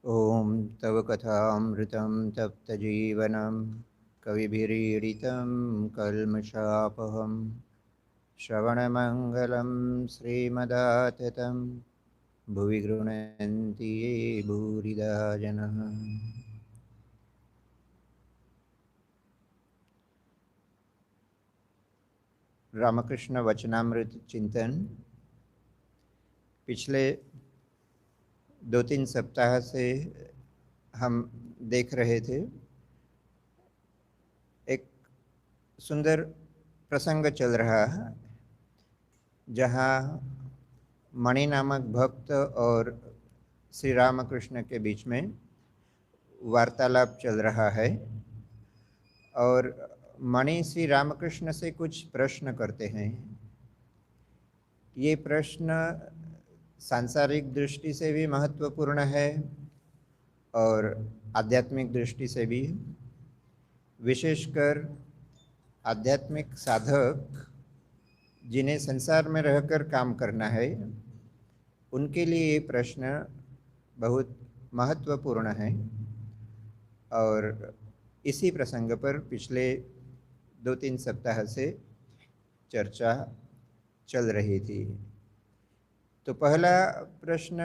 ॐ तव कथामृतं तप्तजीवनं कविभिरीडितं कल्मषापहं श्रवणमङ्गलं श्रीमदाततं भुवि गृह्णन्ति ये भूरिदा जनः। रामकृष्ण वचनामृत चिंतन पिछले 2-3 सप्ताह से हम देख रहे थे। एक सुंदर प्रसंग चल रहा है जहाँ मणि नामक भक्त और श्री रामकृष्ण के बीच में वार्तालाप चल रहा है और मणि श्री रामकृष्ण से कुछ प्रश्न करते हैं। ये प्रश्न सांसारिक दृष्टि से भी महत्वपूर्ण है और आध्यात्मिक दृष्टि से भी। विशेषकर आध्यात्मिक साधक जिन्हें संसार में रहकर काम करना है उनके लिए ये प्रश्न बहुत महत्वपूर्ण है और इसी प्रसंग पर पिछले 2-3 सप्ताह से चर्चा चल रही थी। तो पहला प्रश्न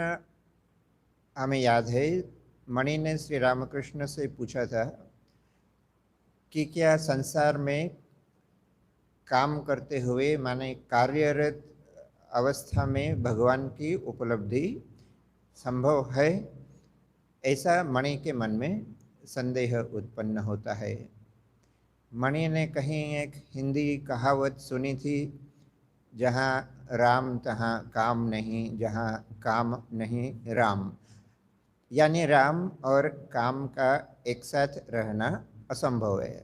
हमें याद है, मणि ने श्री रामकृष्ण से पूछा था कि क्या संसार में काम करते हुए माने कार्यरत अवस्था में भगवान की उपलब्धि संभव है। ऐसा मणि के मन में संदेह उत्पन्न होता है। मणि ने कहीं एक हिंदी कहावत सुनी थी, जहाँ राम तहाँ काम नहीं, जहाँ काम नहीं राम, यानी राम और काम का एक साथ रहना असंभव है।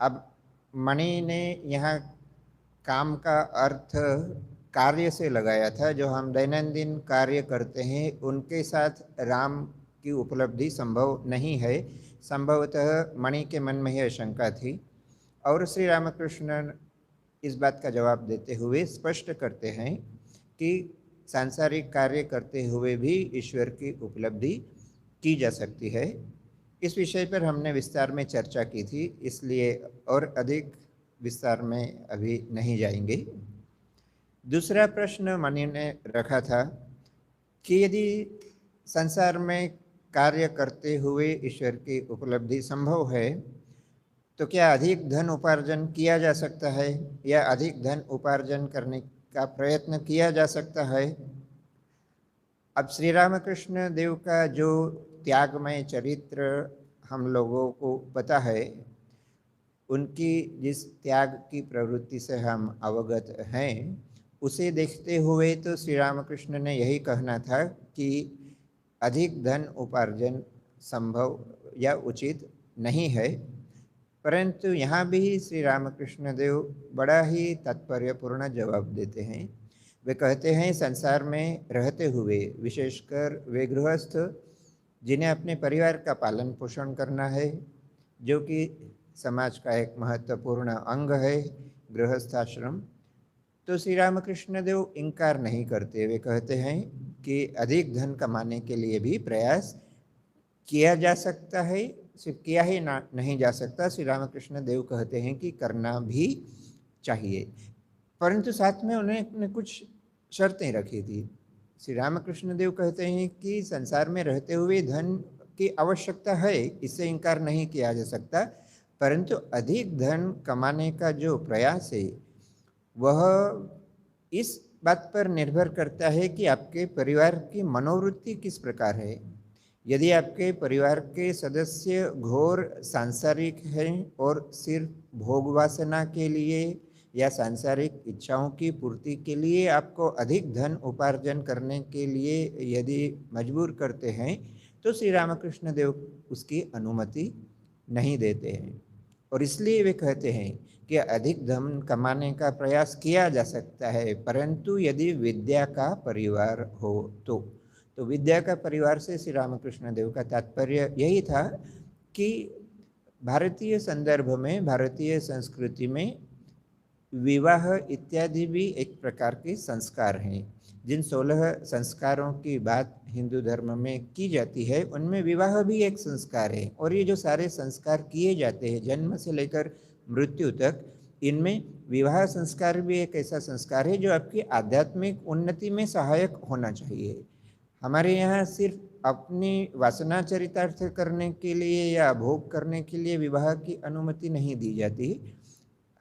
अब मणि ने यहाँ काम का अर्थ कार्य से लगाया था, जो हम दैनंदिन कार्य करते हैं उनके साथ राम की उपलब्धि संभव नहीं है। संभवतः मणि के मन में यह शंका थी और श्री रामकृष्ण इस बात का जवाब देते हुए स्पष्ट करते हैं कि सांसारिक कार्य करते हुए भी ईश्वर की उपलब्धि की जा सकती है। इस विषय पर हमने विस्तार में चर्चा की थी, इसलिए और अधिक विस्तार में अभी नहीं जाएंगे। दूसरा प्रश्न मणि ने रखा था कि यदि संसार में कार्य करते हुए ईश्वर की उपलब्धि संभव है तो क्या अधिक धन उपार्जन किया जा सकता है या अधिक धन उपार्जन करने का प्रयत्न किया जा सकता है। अब श्री रामकृष्ण देव का जो त्यागमय चरित्र हम लोगों को पता है, उनकी जिस त्याग की प्रवृत्ति से हम अवगत हैं, उसे देखते हुए तो श्री रामकृष्ण ने यही कहना था कि अधिक धन उपार्जन संभव या उचित नहीं है। परंतु यहाँ भी श्री रामकृष्ण देव बड़ा ही तात्पर्यपूर्ण जवाब देते हैं। वे कहते हैं संसार में रहते हुए, विशेषकर वे गृहस्थ जिन्हें अपने परिवार का पालन पोषण करना है, जो कि समाज का एक महत्वपूर्ण अंग है गृहस्थाश्रम, तो श्री रामकृष्ण देव इनकार नहीं करते। वे कहते हैं कि अधिक धन कमाने के लिए भी प्रयास किया जा सकता है, सिर्फ किया ही नहीं जा सकता, श्री रामकृष्ण देव कहते हैं कि करना भी चाहिए। परंतु साथ में उन्होंने कुछ शर्तें रखी थी। श्री रामकृष्ण देव कहते हैं कि संसार में रहते हुए धन की आवश्यकता है, इससे इनकार नहीं किया जा सकता, परंतु अधिक धन कमाने का जो प्रयास है वह इस बात पर निर्भर करता है कि आपके परिवार की मनोवृत्ति किस प्रकार है। यदि आपके परिवार के सदस्य घोर सांसारिक हैं और सिर्फ भोग वासना के लिए या सांसारिक इच्छाओं की पूर्ति के लिए आपको अधिक धन उपार्जन करने के लिए यदि मजबूर करते हैं, तो श्री रामकृष्ण देव उसकी अनुमति नहीं देते हैं। और इसलिए वे कहते हैं कि अधिक धन कमाने का प्रयास किया जा सकता है, परंतु यदि विद्या का परिवार हो तो विद्या का परिवार से श्री रामकृष्ण देव का तात्पर्य यही था कि भारतीय संदर्भ में, भारतीय संस्कृति में विवाह इत्यादि भी एक प्रकार के संस्कार हैं। जिन 16 संस्कारों की बात हिंदू धर्म में की जाती है उनमें विवाह भी एक संस्कार है। और ये जो सारे संस्कार किए जाते हैं जन्म से लेकर मृत्यु तक, इनमें विवाह संस्कार भी एक ऐसा संस्कार है जो आपकी आध्यात्मिक उन्नति में सहायक होना चाहिए। हमारे यहाँ सिर्फ अपनी वासना चरितार्थ करने के लिए या भोग करने के लिए विवाह की अनुमति नहीं दी जाती।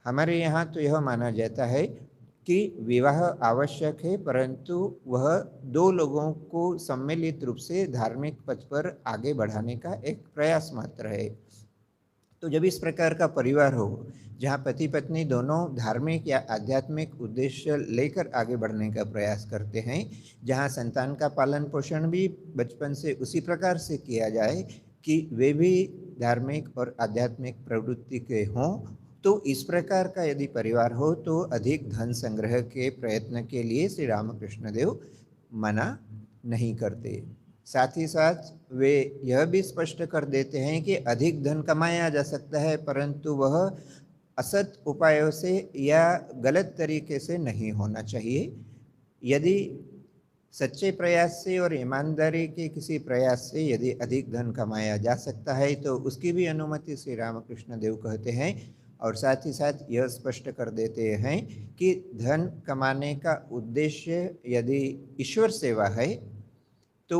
हमारे यहाँ तो यह माना जाता है कि विवाह आवश्यक है, परंतु वह दो लोगों को सम्मिलित रूप से धार्मिक पथ पर आगे बढ़ाने का एक प्रयास मात्र है। तो जब इस प्रकार का परिवार हो जहाँ पति पत्नी दोनों धार्मिक या आध्यात्मिक उद्देश्य लेकर आगे बढ़ने का प्रयास करते हैं, जहाँ संतान का पालन पोषण भी बचपन से उसी प्रकार से किया जाए कि वे भी धार्मिक और आध्यात्मिक प्रवृत्ति के हों, तो इस प्रकार का यदि परिवार हो तो अधिक धन संग्रह के प्रयत्न के लिए श्री रामकृष्ण देव मना नहीं करते। साथ ही साथ वे यह भी स्पष्ट कर देते हैं कि अधिक धन कमाया जा सकता है, परंतु वह असत उपायों से या गलत तरीके से नहीं होना चाहिए। यदि सच्चे प्रयास से और ईमानदारी के किसी प्रयास से यदि अधिक धन कमाया जा सकता है तो उसकी भी अनुमति श्री रामकृष्ण देव कहते हैं। और साथ ही साथ यह स्पष्ट कर देते हैं कि धन कमाने का उद्देश्य यदि ईश्वर सेवा है तो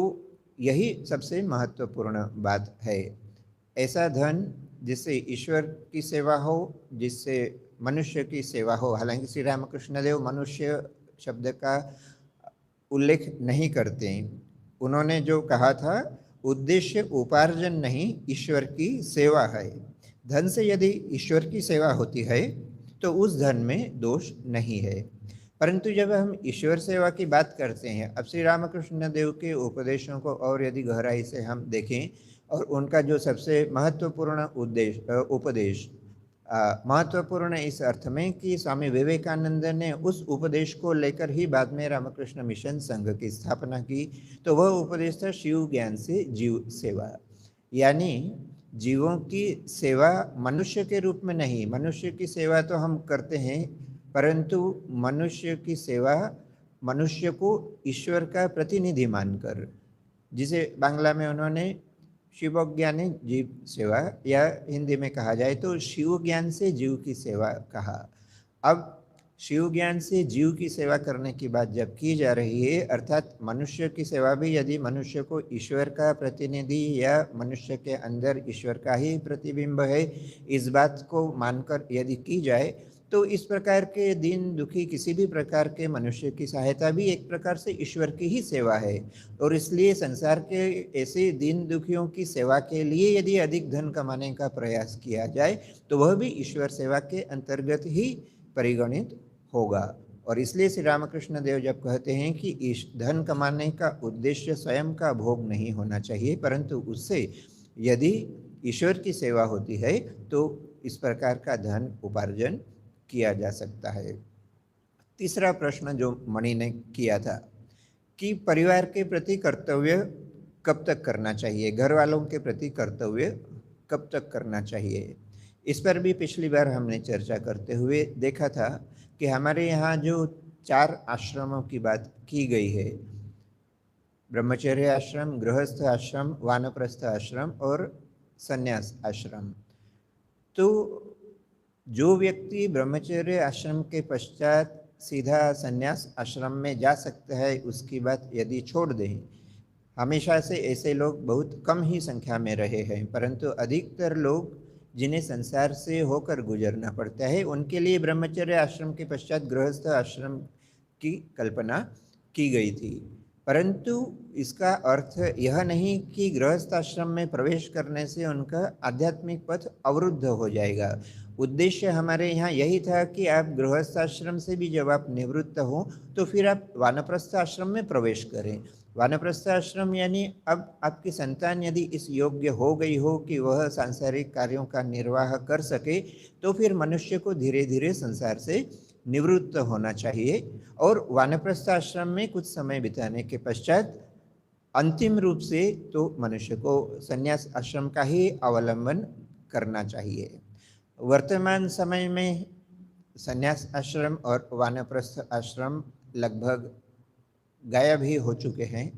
यही सबसे महत्वपूर्ण बात है। ऐसा धन जिससे ईश्वर की सेवा हो, जिससे मनुष्य की सेवा हो। हालांकि श्री रामकृष्ण देव मनुष्य शब्द का उल्लेख नहीं करते। उन्होंने जो कहा था, उद्देश्य उपार्जन नहीं ईश्वर की सेवा है। धन से यदि ईश्वर की सेवा होती है तो उस धन में दोष नहीं है। परंतु जब हम ईश्वर सेवा की बात करते हैं, अब श्री रामकृष्ण देव के उपदेशों को और यदि गहराई से हम देखें और उनका जो सबसे महत्वपूर्ण उपदेश महत्वपूर्ण इस अर्थ में कि स्वामी विवेकानंद ने उस उपदेश को लेकर ही बाद में रामकृष्ण मिशन संघ की स्थापना की। तो वह उपदेश था शिव ज्ञान से जीव सेवा, यानी जीवों की सेवा मनुष्य के रूप में नहीं। मनुष्य की सेवा तो हम करते हैं, परंतु मनुष्य की सेवा मनुष्य को ईश्वर का प्रतिनिधि मानकर, जिसे बांग्ला में उन्होंने शिव ज्ञानी जीव सेवा या हिंदी में कहा जाए तो शिव ज्ञान से जीव की सेवा कहा। अब शिव ज्ञान से जीव की सेवा करने की बात जब की जा रही है, अर्थात मनुष्य की सेवा भी यदि मनुष्य को ईश्वर का प्रतिनिधि या मनुष्य के अंदर ईश्वर का ही प्रतिबिंब है, इस बात को मानकर यदि की जाए तो इस प्रकार के दीन दुखी किसी भी प्रकार के मनुष्य की सहायता भी एक प्रकार से ईश्वर की ही सेवा है। और इसलिए संसार के ऐसे दीन दुखियों की सेवा के लिए यदि अधिक धन कमाने का प्रयास किया जाए तो वह भी ईश्वर सेवा के अंतर्गत ही परिगणित होगा। और इसलिए श्री रामकृष्ण देव जब कहते हैं कि धन कमाने का उद्देश्य स्वयं का भोग नहीं होना चाहिए, परंतु उससे यदि ईश्वर की सेवा होती है तो इस प्रकार का धन उपार्जन किया जा सकता है। तीसरा प्रश्न जो मणि ने किया था कि परिवार के प्रति कर्तव्य कब तक करना चाहिए, घर वालों के प्रति कर्तव्य कब तक करना चाहिए, इस पर भी पिछली बार हमने चर्चा करते हुए देखा था कि हमारे यहाँ जो 4 आश्रमों की बात की गई है, ब्रह्मचर्य आश्रम, गृहस्थ आश्रम, वानप्रस्थ आश्रम और संन्यास आश्रम, तो जो व्यक्ति ब्रह्मचर्य आश्रम के पश्चात सीधा संन्यास आश्रम में जा सकता है उसकी बात यदि छोड़ दें, हमेशा से ऐसे लोग बहुत कम ही संख्या में रहे हैं, परंतु अधिकतर लोग जिन्हें संसार से होकर गुजरना पड़ता है उनके लिए ब्रह्मचर्य आश्रम के पश्चात गृहस्थ आश्रम की कल्पना की गई थी। परंतु इसका अर्थ यह नहीं कि गृहस्थ आश्रम में प्रवेश करने से उनका आध्यात्मिक पथ अवरुद्ध हो जाएगा। उद्देश्य हमारे यहाँ यही था कि आप गृहस्थ आश्रम से भी जब आप निवृत्त हो तो फिर आप वानप्रस्थ आश्रम में प्रवेश करें। वानप्रस्थ आश्रम यानी अब आपकी संतान यदि इस योग्य हो गई हो कि वह सांसारिक कार्यों का निर्वाह कर सके तो फिर मनुष्य को धीरे धीरे संसार से निवृत्त होना चाहिए और वानप्रस्थ आश्रम में कुछ समय बिताने के पश्चात अंतिम रूप से तो मनुष्य को संन्यास आश्रम का ही अवलंबन करना चाहिए। वर्तमान समय में संन्यास आश्रम और वानप्रस्थ आश्रम लगभग गायब ही हो चुके हैं।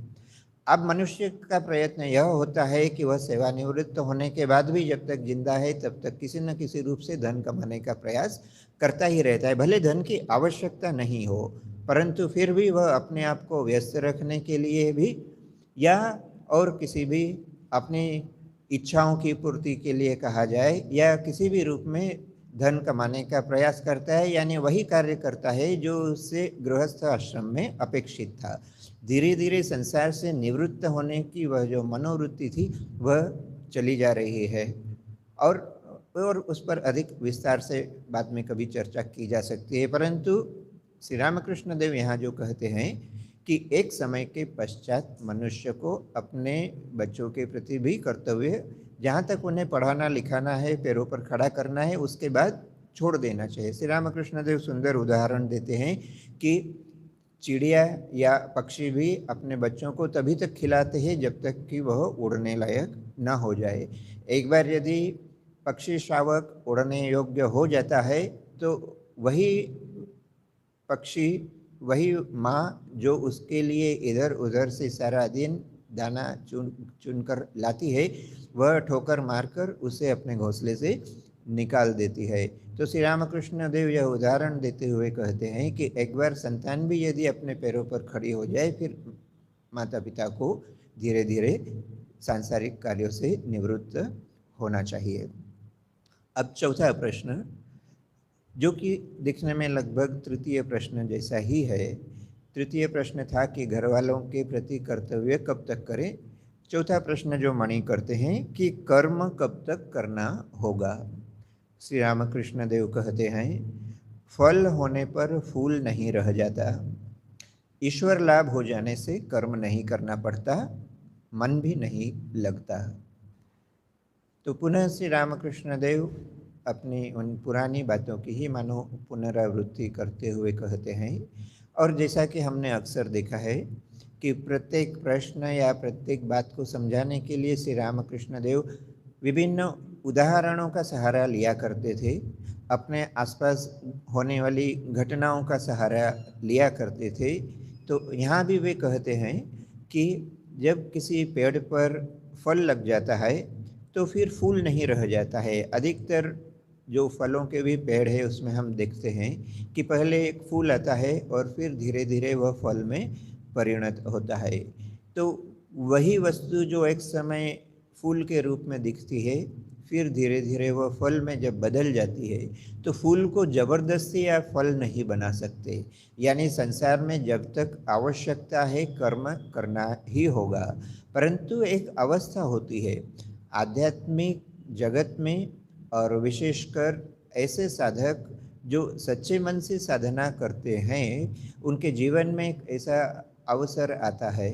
अब मनुष्य का प्रयत्न यह होता है कि वह सेवानिवृत्त होने के बाद भी जब तक जिंदा है तब तक किसी न किसी रूप से धन कमाने का प्रयास करता ही रहता है। भले धन की आवश्यकता नहीं हो, परंतु फिर भी वह अपने आप को व्यस्त रखने के लिए भी या और किसी भी अपनी इच्छाओं की पूर्ति के लिए कहा जाए या किसी भी रूप में धन कमाने का प्रयास करता है, यानी वही कार्य करता है जो उससे गृहस्थ आश्रम में अपेक्षित था। धीरे धीरे संसार से निवृत्त होने की वह जो मनोवृत्ति थी वह चली जा रही है, और उस पर अधिक विस्तार से बाद में कभी चर्चा की जा सकती है। परंतु श्री रामकृष्ण देव यहाँ जो कहते हैं कि एक समय के पश्चात मनुष्य को अपने बच्चों के प्रति भी कर्तव्य, जहाँ तक उन्हें पढ़ाना लिखाना है, पैरों पर खड़ा करना है, उसके बाद छोड़ देना चाहिए। श्री रामकृष्ण देव सुंदर उदाहरण देते हैं कि चिड़िया या पक्षी भी अपने बच्चों को तभी तक खिलाते हैं जब तक कि वह उड़ने लायक न हो जाए। एक बार यदि पक्षी शावक उड़ने योग्य हो जाता है तो वही पक्षी, वही माँ जो उसके लिए इधर उधर से सारा दिन दाना चुन कर लाती है, वह ठोकर मारकर उसे अपने घोंसले से निकाल देती है। तो श्री रामकृष्ण देव यह उदाहरण देते हुए कहते हैं कि एक बार संतान भी यदि अपने पैरों पर खड़ी हो जाए, फिर माता पिता को धीरे धीरे सांसारिक कार्यों से निवृत्त होना चाहिए। अब चौथा प्रश्न, जो कि दिखने में लगभग तृतीय प्रश्न जैसा ही है। तृतीय प्रश्न था कि घर वालों के प्रति कर्तव्य कब तक करें। चौथा प्रश्न जो मणि करते हैं कि कर्म कब तक करना होगा। श्री रामकृष्ण देव कहते हैं, फल होने पर फूल नहीं रह जाता, ईश्वर लाभ हो जाने से कर्म नहीं करना पड़ता, मन भी नहीं लगता। तो पुनः श्री रामकृष्ण देव अपनी उन पुरानी बातों की ही मानो पुनरावृत्ति करते हुए कहते हैं, और जैसा कि हमने अक्सर देखा है कि प्रत्येक प्रश्न या प्रत्येक बात को समझाने के लिए श्री रामकृष्ण देव विभिन्न उदाहरणों का सहारा लिया करते थे, अपने आसपास होने वाली घटनाओं का सहारा लिया करते थे। तो यहाँ भी वे कहते हैं कि जब किसी पेड़ पर फल लग जाता है तो फिर फूल नहीं रह जाता है। अधिकतर जो फलों के भी पेड़ है उसमें हम देखते हैं कि पहले एक फूल आता है और फिर धीरे धीरे वह फल में परिणत होता है। तो वही वस्तु जो एक समय फूल के रूप में दिखती है, फिर धीरे धीरे वह फल में जब बदल जाती है, तो फूल को जबरदस्ती या फल नहीं बना सकते। यानी संसार में जब तक आवश्यकता है कर्म करना ही होगा, परंतु एक अवस्था होती है आध्यात्मिक जगत में, और विशेषकर ऐसे साधक जो सच्चे मन से साधना करते हैं, उनके जीवन में एक ऐसा अवसर आता है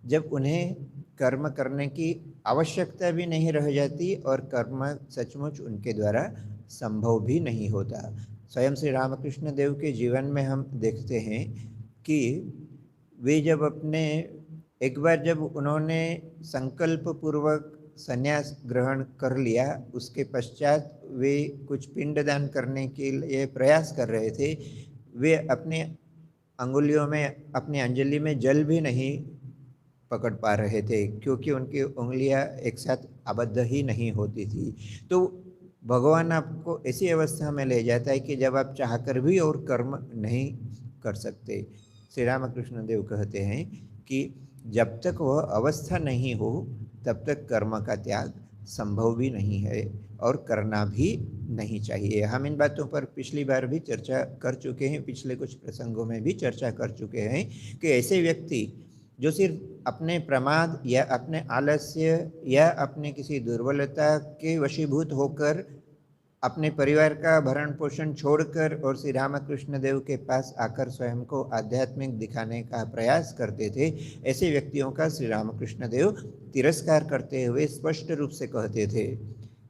जब उन्हें कर्म करने की आवश्यकता भी नहीं रह जाती और कर्म सचमुच उनके द्वारा संभव भी नहीं होता। स्वयं श्री रामकृष्ण देव के जीवन में हम देखते हैं कि वे जब एक बार जब उन्होंने संकल्प पूर्वक संन्यास ग्रहण कर लिया, उसके पश्चात वे कुछ पिंडदान करने के लिए प्रयास कर रहे थे। वे अपने अंगुलियों में, अपनी अंजलि में जल भी नहीं पकड़ पा रहे थे, क्योंकि उनकी उंगलियां एक साथ आबद्ध ही नहीं होती थी। तो भगवान आपको ऐसी अवस्था में ले जाता है कि जब आप चाहकर भी और कर्म नहीं कर सकते। श्री रामकृष्ण देव कहते हैं कि जब तक वह अवस्था नहीं हो तब तक कर्म का त्याग संभव भी नहीं है और करना भी नहीं चाहिए। हम इन बातों पर पिछली बार भी चर्चा कर चुके हैं, पिछले कुछ प्रसंगों में भी चर्चा कर चुके हैं कि ऐसे व्यक्ति जो सिर्फ अपने प्रमाद या अपने आलस्य या अपने किसी दुर्बलता के वशीभूत होकर अपने परिवार का भरण पोषण छोड़कर और श्री रामकृष्ण देव के पास आकर स्वयं को आध्यात्मिक दिखाने का प्रयास करते थे, ऐसे व्यक्तियों का श्री रामकृष्ण देव तिरस्कार करते हुए स्पष्ट रूप से कहते थे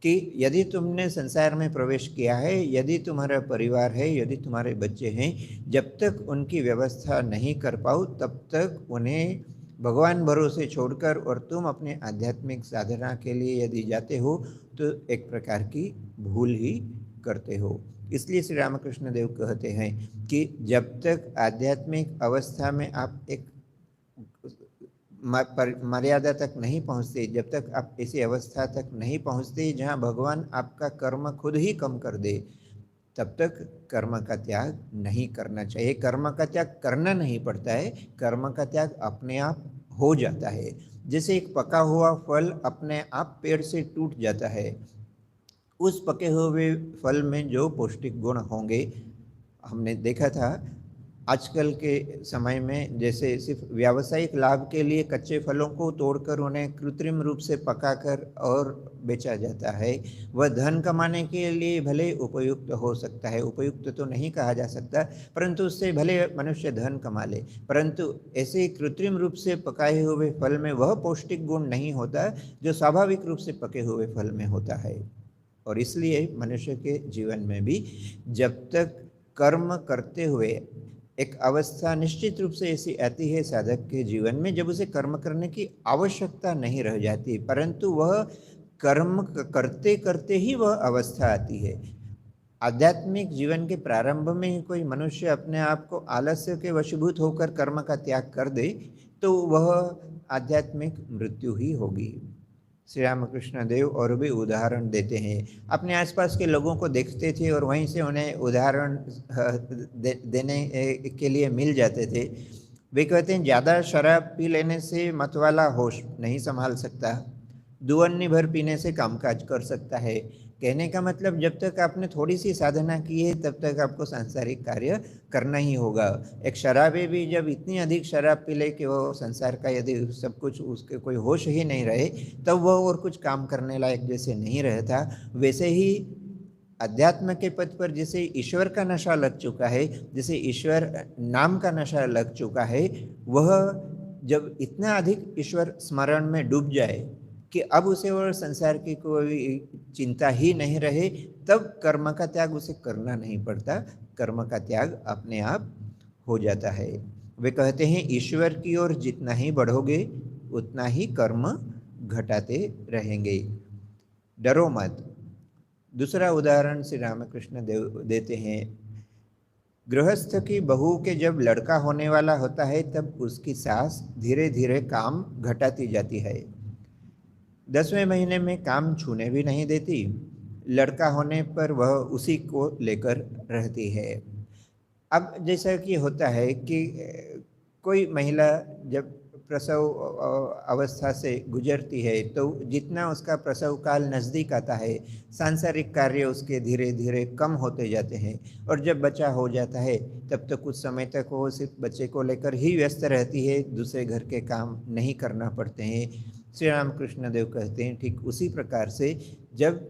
कि यदि तुमने संसार में प्रवेश किया है, यदि तुम्हारा परिवार है, यदि तुम्हारे बच्चे हैं, जब तक उनकी व्यवस्था नहीं कर पाओ तब तक उन्हें भगवान भरोसे छोड़कर और तुम अपने आध्यात्मिक साधना के लिए यदि जाते हो तो एक प्रकार की भूल ही करते हो। इसलिए श्री रामकृष्ण देव कहते हैं कि जब तक आध्यात्मिक अवस्था में आप एक मर्यादा तक नहीं पहुँचते, जब तक आप ऐसी अवस्था तक नहीं पहुँचते जहाँ भगवान आपका कर्म खुद ही कम कर दे, तब तक कर्म का त्याग नहीं करना चाहिए। कर्म का त्याग करना नहीं पड़ता है, कर्म का त्याग अपने आप हो जाता है। जैसे एक पका हुआ फल अपने आप पेड़ से टूट जाता है, उस पके हुए फल में जो पौष्टिक गुण होंगे, हमने देखा था आजकल के समय में जैसे सिर्फ व्यावसायिक लाभ के लिए कच्चे फलों को तोड़कर उन्हें कृत्रिम रूप से पकाकर और बेचा जाता है। वह धन कमाने के लिए भले उपयुक्त हो सकता है, उपयुक्त तो नहीं कहा जा सकता, परंतु उससे भले मनुष्य धन कमा ले, परंतु ऐसे कृत्रिम रूप से पकाए हुए फल में वह पौष्टिक गुण नहीं होता जो स्वाभाविक रूप से पके हुए फल में होता है। और इसलिए मनुष्य के जीवन में भी जब तक कर्म करते हुए एक अवस्था निश्चित रूप से ऐसी आती है साधक के जीवन में जब उसे कर्म करने की आवश्यकता नहीं रह जाती, परंतु वह कर्म करते करते ही वह अवस्था आती है। आध्यात्मिक जीवन के प्रारंभ में ही कोई मनुष्य अपने आप को आलस्य के वशीभूत होकर कर्म का त्याग कर दे तो वह आध्यात्मिक मृत्यु ही होगी। श्री रामकृष्ण देव और भी उदाहरण देते हैं, अपने आसपास के लोगों को देखते थे और वहीं से उन्हें उदाहरण देने के लिए मिल जाते थे। वे कहते हैं, ज़्यादा शराब पी लेने से मतवाला होश नहीं संभाल सकता, दुअन्नी भर पीने से कामकाज कर सकता है। कहने का मतलब जब तक आपने थोड़ी सी साधना की है तब तक आपको सांसारिक कार्य करना ही होगा। एक शराबी भी जब इतनी अधिक शराब पी ले कि वो संसार का यदि सब कुछ उसके कोई होश ही नहीं रहे तब वह और कुछ काम करने लायक जैसे नहीं रहता, वैसे ही अध्यात्म के पथ पर जैसे ईश्वर का नशा लग चुका है, जैसे ईश्वर नाम का नशा लग चुका है, वह जब इतना अधिक ईश्वर स्मरण में डूब जाए कि अब उसे और संसार की कोई चिंता ही नहीं रहे, तब कर्म का त्याग उसे करना नहीं पड़ता, कर्म का त्याग अपने आप हो जाता है। वे कहते हैं, ईश्वर की ओर जितना ही बढ़ोगे उतना ही कर्म घटाते रहेंगे, डरो मत। दूसरा उदाहरण श्री रामकृष्ण देव देते हैं, गृहस्थ की बहू के जब लड़का होने वाला होता है तब उसकी सास धीरे धीरे काम घटाती जाती है। 10वें महीने में काम छूने भी नहीं देती, लड़का होने पर वह उसी को लेकर रहती है। अब जैसा कि होता है कि कोई महिला जब प्रसव अवस्था से गुजरती है तो जितना उसका प्रसव काल नज़दीक आता है, सांसारिक कार्य उसके धीरे धीरे कम होते जाते हैं, और जब बच्चा हो जाता है तब तो कुछ समय तक वो सिर्फ बच्चे को लेकर ही व्यस्त रहती है, दूसरे घर के काम नहीं करना पड़ते हैं। श्री रामकृष्ण देव कहते हैं, ठीक उसी प्रकार से जब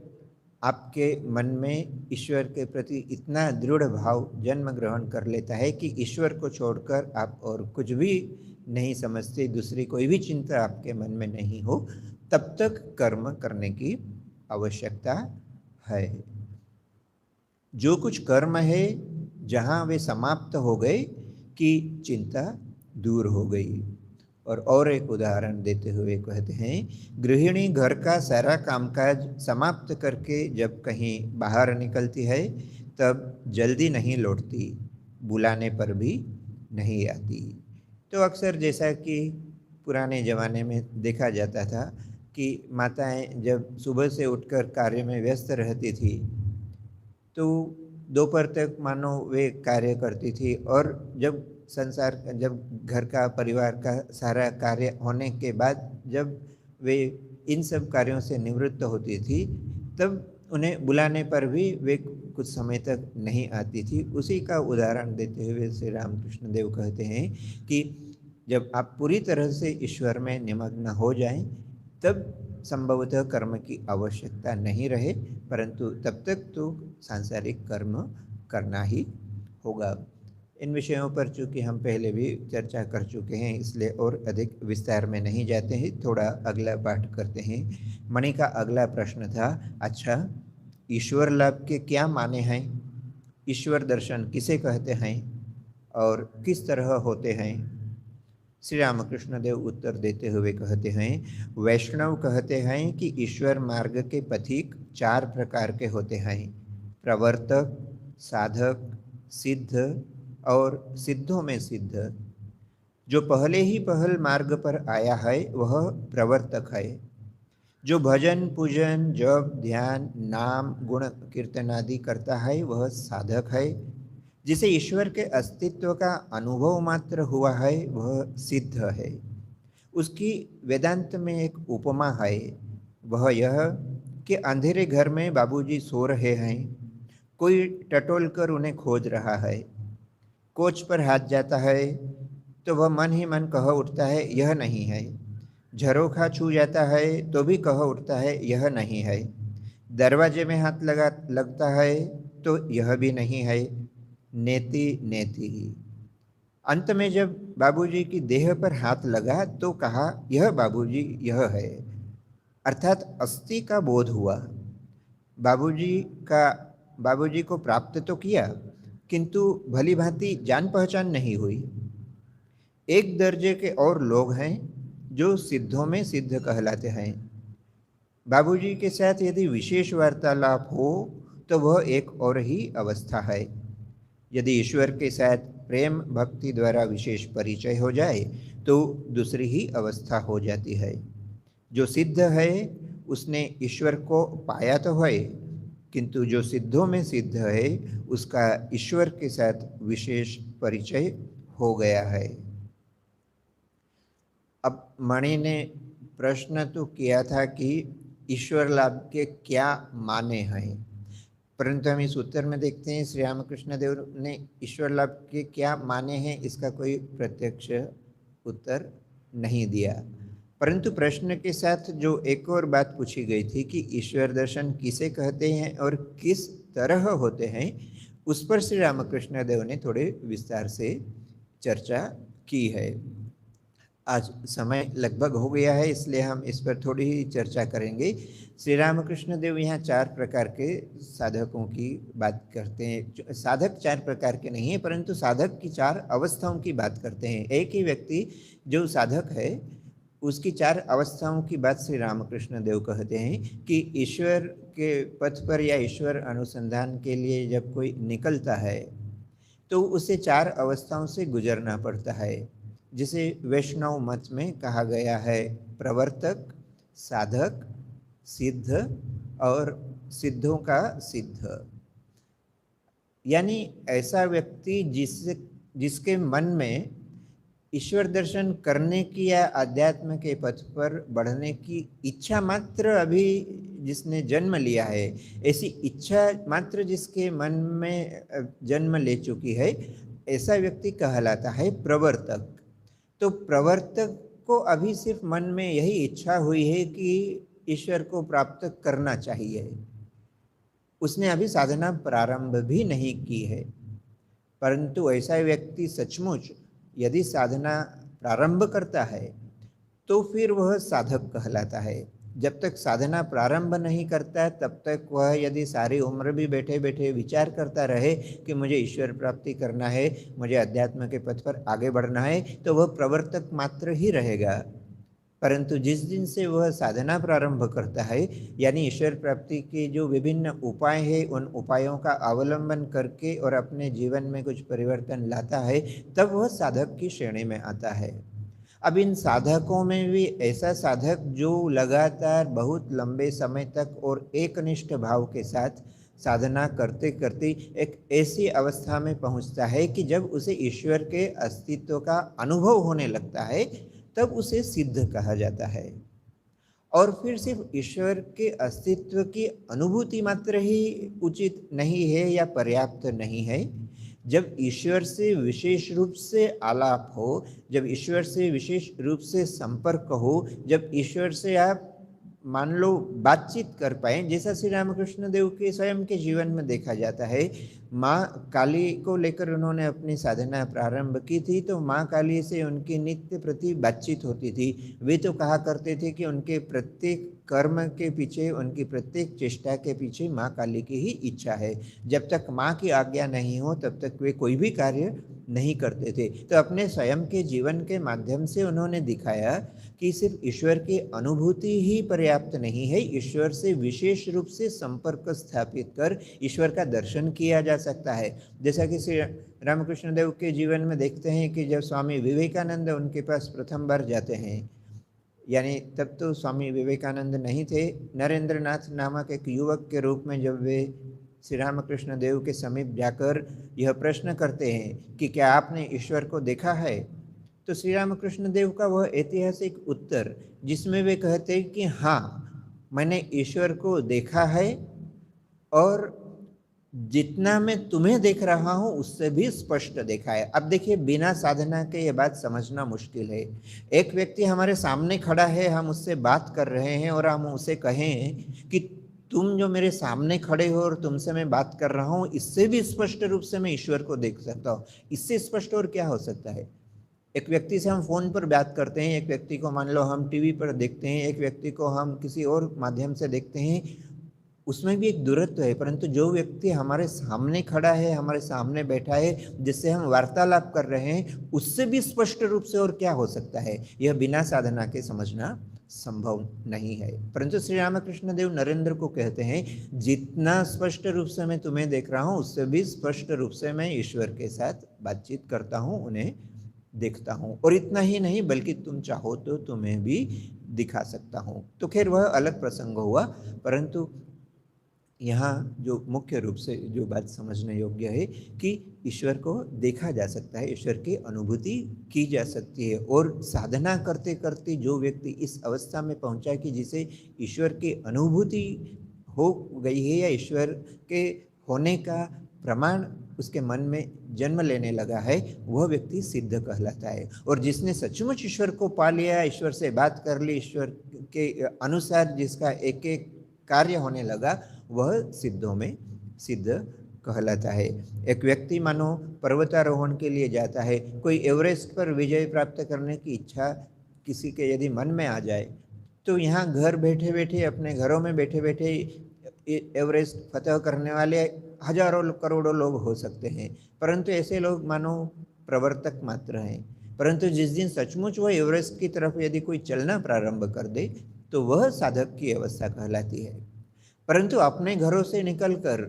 आपके मन में ईश्वर के प्रति इतना दृढ़ भाव जन्म ग्रहण कर लेता है कि ईश्वर को छोड़कर आप और कुछ भी नहीं समझते, दूसरी कोई भी चिंता आपके मन में नहीं हो, तब तक कर्म करने की आवश्यकता है। जो कुछ कर्म है जहाँ वे समाप्त हो गए कि चिंता दूर हो गई। और एक उदाहरण देते हुए कहते हैं, गृहिणी घर का सारा कामकाज समाप्त करके जब कहीं बाहर निकलती है तब जल्दी नहीं लौटती, बुलाने पर भी नहीं आती। तो अक्सर जैसा कि पुराने ज़माने में देखा जाता था कि माताएं जब सुबह से उठकर कार्य में व्यस्त रहती थी तो दोपहर तक मानो वे कार्य करती थी, और जब जब घर का परिवार का सारा कार्य होने के बाद जब वे इन सब कार्यों से निवृत्त होती थी तब उन्हें बुलाने पर भी वे कुछ समय तक नहीं आती थी। उसी का उदाहरण देते हुए श्री रामकृष्ण देव कहते हैं कि जब आप पूरी तरह से ईश्वर में निमग्न हो जाएं तब संभवतः कर्म की आवश्यकता नहीं रहे, परंतु तब तक तो सांसारिक कर्म करना ही होगा। इन विषयों पर चूँकि हम पहले भी चर्चा कर चुके हैं इसलिए और अधिक विस्तार में नहीं जाते हैं, थोड़ा अगला पाठ करते हैं। मणि का अगला प्रश्न था, अच्छा ईश्वर लाभ के क्या माने हैं, ईश्वर दर्शन किसे कहते हैं और किस तरह होते हैं? श्री रामकृष्ण देव उत्तर देते हुए कहते हैं, वैष्णव कहते हैं कि ईश्वर मार्ग के पथिक 4 प्रकार के होते हैं, प्रवर्तक, साधक, सिद्ध और सिद्धों में सिद्ध। जो पहले ही पहल मार्ग पर आया है वह प्रवर्तक है। जो भजन पूजन जप ध्यान नाम गुण कीर्तन आदि करता है वह साधक है। जिसे ईश्वर के अस्तित्व का अनुभव मात्र हुआ है वह सिद्ध है। उसकी वेदांत में एक उपमा है, वह यह कि अंधेरे घर में बाबूजी सो रहे हैं, कोई टटोल कर उन्हें खोज रहा है। कोच पर हाथ जाता है तो वह मन ही मन कह उठता है यह नहीं है। झरोखा छू जाता है तो भी कह उठता है यह नहीं है। दरवाजे में हाथ लगता है तो यह भी नहीं है। नेति नेति ही। अंत में जब बाबूजी की देह पर हाथ लगा तो कहा यह बाबूजी यह है, अर्थात अस्थि का बोध हुआ। बाबूजी का बाबूजी को प्राप्त तो किया किंतु भली भांति जान पहचान नहीं हुई। एक दर्जे के और लोग हैं जो सिद्धों में सिद्ध कहलाते हैं। बाबूजी के साथ यदि विशेष वार्तालाप हो तो वह एक और ही अवस्था है। यदि ईश्वर के साथ प्रेम भक्ति द्वारा विशेष परिचय हो जाए तो दूसरी ही अवस्था हो जाती है। जो सिद्ध है उसने ईश्वर को पाया तो है, किंतु जो सिद्धों में सिद्ध है उसका ईश्वर के साथ विशेष परिचय हो गया है। अब मणि ने प्रश्न तो किया था कि ईश्वर लाभ के क्या माने हैं, परंतु हम इस उत्तर में देखते हैं श्री रामकृष्ण देव ने ईश्वर लाभ के क्या माने हैं इसका कोई प्रत्यक्ष उत्तर नहीं दिया। परंतु प्रश्न के साथ जो एक और बात पूछी गई थी कि ईश्वर दर्शन किसे कहते हैं और किस तरह होते हैं, उस पर श्री रामकृष्ण देव ने थोड़े विस्तार से चर्चा की है। आज समय लगभग हो गया है इसलिए हम इस पर थोड़ी ही चर्चा करेंगे। श्री रामकृष्ण देव यहाँ 4 प्रकार के साधकों की बात करते हैं। साधक 4 प्रकार के नहीं है परंतु साधक की 4 अवस्थाओं की बात करते हैं। एक ही व्यक्ति जो साधक है उसकी 4 अवस्थाओं की बात श्री रामकृष्ण देव कहते हैं कि ईश्वर के पथ पर या ईश्वर अनुसंधान के लिए जब कोई निकलता है तो उसे 4 अवस्थाओं से गुजरना पड़ता है, जिसे वैष्णव मत में कहा गया है प्रवर्तक, साधक, सिद्ध और सिद्धों का सिद्ध। यानी ऐसा व्यक्ति जिसके मन में ईश्वर दर्शन करने की या अध्यात्म के पथ पर बढ़ने की इच्छा मात्र अभी जिसने जन्म लिया है, ऐसी इच्छा मात्र जिसके मन में जन्म ले चुकी है, ऐसा व्यक्ति कहलाता है प्रवर्तक। तो प्रवर्तक को अभी सिर्फ मन में यही इच्छा हुई है कि ईश्वर को प्राप्त करना चाहिए, उसने अभी साधना प्रारंभ भी नहीं की है। परंतु ऐसा व्यक्ति सचमुच यदि साधना प्रारंभ करता है तो फिर वह साधक कहलाता है। जब तक साधना प्रारंभ नहीं करता है तब तक वह यदि सारी उम्र भी बैठे बैठे विचार करता रहे कि मुझे ईश्वर प्राप्ति करना है, मुझे अध्यात्म के पथ पर आगे बढ़ना है, तो वह प्रवर्तक मात्र ही रहेगा। परंतु जिस दिन से वह साधना प्रारंभ करता है, यानी ईश्वर प्राप्ति के जो विभिन्न उपाय हैं उन उपायों का अवलंबन करके और अपने जीवन में कुछ परिवर्तन लाता है, तब वह साधक की श्रेणी में आता है। अब इन साधकों में भी ऐसा साधक जो लगातार बहुत लंबे समय तक और एकनिष्ठ भाव के साथ साधना करते करते एक ऐसी अवस्था में पहुंचता है कि जब उसे ईश्वर के अस्तित्व का अनुभव होने लगता है तब उसे सिद्ध कहा जाता है। और फिर सिर्फ ईश्वर के अस्तित्व की अनुभूति मात्र ही उचित नहीं है या पर्याप्त नहीं है। जब ईश्वर से विशेष रूप से आलाप हो, जब ईश्वर से विशेष रूप से संपर्क हो, जब ईश्वर से आप मान लो बातचीत कर पाए, जैसा श्री रामकृष्ण देव के स्वयं के जीवन में देखा जाता है। माँ काली को लेकर उन्होंने अपनी साधना प्रारंभ की थी, तो माँ काली से उनकी नित्य प्रति बातचीत होती थी। वे तो कहा करते थे कि उनके प्रत्येक कर्म के पीछे, उनकी प्रत्येक चेष्टा के पीछे माँ काली की ही इच्छा है। जब तक माँ की आज्ञा नहीं हो तब तक वे कोई भी कार्य नहीं करते थे। तो अपने स्वयं के जीवन के माध्यम से उन्होंने दिखाया कि सिर्फ ईश्वर की अनुभूति ही पर्याप्त नहीं है, ईश्वर से विशेष रूप से संपर्क स्थापित कर ईश्वर का दर्शन किया जा सकता है। जैसा कि श्री रामकृष्ण देव के जीवन में देखते हैं कि जब स्वामी विवेकानंद उनके पास प्रथम बार जाते हैं, यानी तब तो स्वामी विवेकानंद नहीं थे, नरेंद्र नाथ नामक एक युवक के रूप में जब वे श्री रामकृष्ण देव के समीप जाकर यह प्रश्न करते हैं कि क्या आपने ईश्वर को देखा है, तो श्री रामकृष्ण देव का वह ऐतिहासिक उत्तर जिसमें वे कहते हैं कि हाँ, मैंने ईश्वर को देखा है और जितना मैं तुम्हें देख रहा हूं उससे भी स्पष्ट देखा है। अब देखिए, बिना साधना के ये बात समझना मुश्किल है। एक व्यक्ति हमारे सामने खड़ा है, हम उससे बात कर रहे हैं और हम उसे कहें कि तुम जो मेरे सामने खड़े हो और तुमसे मैं बात कर रहा हूं, इससे भी स्पष्ट रूप से मैं ईश्वर को देख सकता हूं। इससे स्पष्ट और क्या हो सकता है? एक व्यक्ति से हम फोन पर बात करते हैं, एक व्यक्ति को मान लो हम टीवी पर देखते हैं, एक व्यक्ति को हम किसी और माध्यम से देखते हैं, उसमें भी एक दूरत्व है। परंतु जो व्यक्ति हमारे सामने खड़ा है, हमारे सामने बैठा है, जिससे हम वार्तालाप कर रहे हैं, उससे भी स्पष्ट रूप से और क्या हो सकता है? यह बिना साधना के समझना संभव नहीं है। परंतु श्री रामकृष्ण देव नरेंद्र को कहते हैं, जितना स्पष्ट रूप से मैं तुम्हें देख रहा हूँ उससे भी स्पष्ट रूप से मैं ईश्वर के साथ बातचीत करता हूँ, उन्हें देखता हूँ, और इतना ही नहीं बल्कि तुम चाहो तो तुम्हें भी दिखा सकता हूँ। तो खैर वह अलग प्रसंग हुआ, परंतु यहाँ जो मुख्य रूप से जो बात समझने योग्य है कि ईश्वर को देखा जा सकता है, ईश्वर की अनुभूति की जा सकती है। और साधना करते करते जो व्यक्ति इस अवस्था में पहुंचा कि जिसे ईश्वर की अनुभूति हो गई है या ईश्वर के होने का प्रमाण उसके मन में जन्म लेने लगा है, वह व्यक्ति सिद्ध कहलाता है। और जिसने सचमुच ईश्वर को पा लिया, ईश्वर से बात कर ली, ईश्वर के अनुसार जिसका एक एक कार्य होने लगा, वह सिद्धों में सिद्ध कहलाता है। एक व्यक्ति मानो पर्वतारोहण के लिए जाता है, कोई एवरेस्ट पर विजय प्राप्त करने की इच्छा किसी के यदि मन में आ जाए, तो यहाँ घर बैठे बैठे, अपने घरों में बैठे बैठे एवरेस्ट फतह करने वाले हजारों करोड़ों लोग हो सकते हैं, परंतु ऐसे लोग मानो प्रवर्तक मात्र हैं। परंतु जिस दिन सचमुच वह एवरेस्ट की तरफ यदि कोई चलना प्रारंभ कर दे, तो वह साधक की अवस्था कहलाती है। परंतु अपने घरों से निकलकर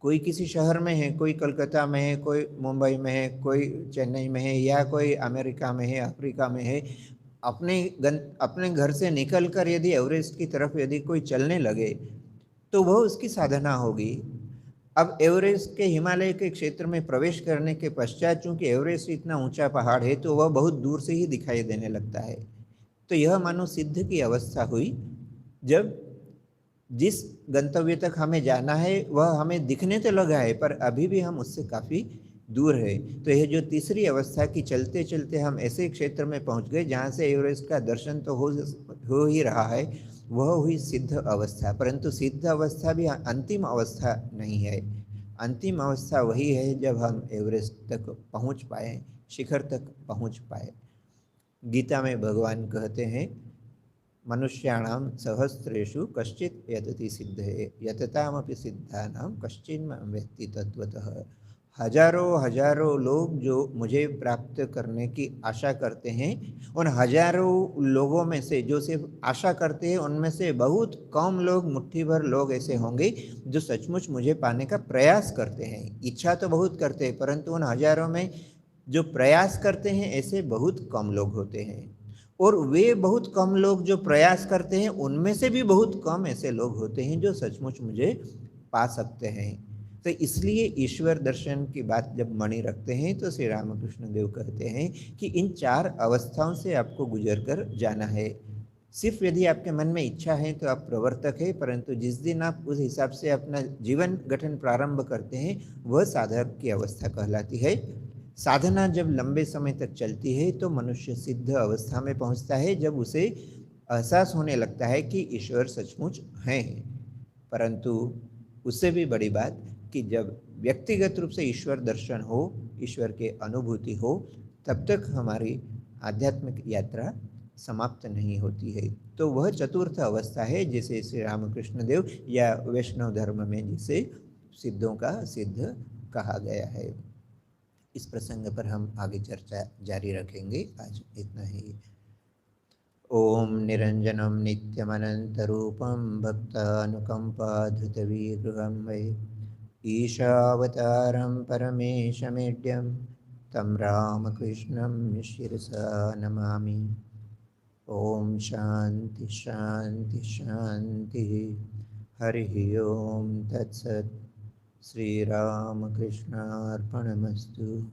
कोई किसी शहर में है, कोई कलकत्ता में है, कोई मुंबई में है, कोई चेन्नई में है, या कोई अमेरिका में है, अफ्रीका में है, अपने घर से निकलकर यदि एवरेस्ट की तरफ यदि कोई चलने लगे, तो वह उसकी साधना होगी। अब एवरेस्ट के हिमालय के क्षेत्र में प्रवेश करने के पश्चात, चूंकि एवरेस्ट इतना ऊंचा पहाड़ है, तो वह बहुत दूर से ही दिखाई देने लगता है। तो यह मानो सिद्ध की अवस्था हुई, जब जिस गंतव्य तक हमें जाना है वह हमें दिखने तो लगा है, पर अभी भी हम उससे काफ़ी दूर है। तो यह जो तीसरी अवस्था की चलते चलते हम ऐसे क्षेत्र में पहुंच गए जहां से एवरेस्ट का दर्शन तो हो ही रहा है, वह हुई सिद्ध अवस्था। परंतु सिद्ध अवस्था भी अंतिम अवस्था नहीं है। अंतिम अवस्था वही है जब हम एवरेस्ट तक पहुंच पाए, शिखर तक पहुंच पाए। गीता में भगवान कहते हैं, मनुष्याणाम सहस्रेषु कश्चित यतति सिद्धये यततामपि सिद्धानां कश्चिन्मां वेत्ति तत्त्वतः। हजारों हजारों लोग जो मुझे प्राप्त करने की आशा करते हैं, उन हजारों लोगों में से जो सिर्फ आशा करते हैं, उनमें से बहुत कम लोग, मुट्ठी भर लोग ऐसे होंगे जो सचमुच मुझे पाने का प्रयास करते हैं। इच्छा तो बहुत करते हैं, परंतु उन हजारों में जो प्रयास करते हैं ऐसे बहुत कम लोग होते हैं। और वे बहुत कम लोग जो प्रयास करते हैं, उनमें से भी बहुत कम ऐसे लोग होते हैं जो सचमुच मुझे पा सकते हैं। तो इसलिए ईश्वर दर्शन की बात जब मणि रखते हैं, तो श्री रामकृष्ण देव कहते हैं कि इन 4 अवस्थाओं से आपको गुजर कर जाना है। सिर्फ यदि आपके मन में इच्छा है तो आप प्रवर्तक है, परंतु जिस दिन आप उस हिसाब से अपना जीवन गठन प्रारंभ करते हैं, वह साधक की अवस्था कहलाती है। साधना जब लंबे समय तक चलती है तो मनुष्य सिद्ध अवस्था में पहुंचता है, जब उसे एहसास होने लगता है कि ईश्वर सचमुच हैं। परंतु उससे भी बड़ी बात कि जब व्यक्तिगत रूप से ईश्वर दर्शन हो, ईश्वर के अनुभूति हो, तब तक हमारी आध्यात्मिक यात्रा समाप्त नहीं होती है। तो वह चतुर्थ अवस्था है जिसे श्री रामकृष्ण देव या वैष्णव धर्म में जिसे सिद्धों का सिद्ध कहा गया है। इस प्रसंग पर हम आगे चर्चा जारी रखेंगे। आज इतना ही। ॐ निरञ्जनं नित्यमनन्तरूपं भक्तानुकम्पाधृतविग्रहं वै ईशावतारं परमेशमेड्यं तं रामकृष्णं शिरसा नमामि। ॐ शान्ति शान्ति शान्तिः। हरिः ॐ तत्सत्। श्रीरामकृष्णार्पणमस्तु।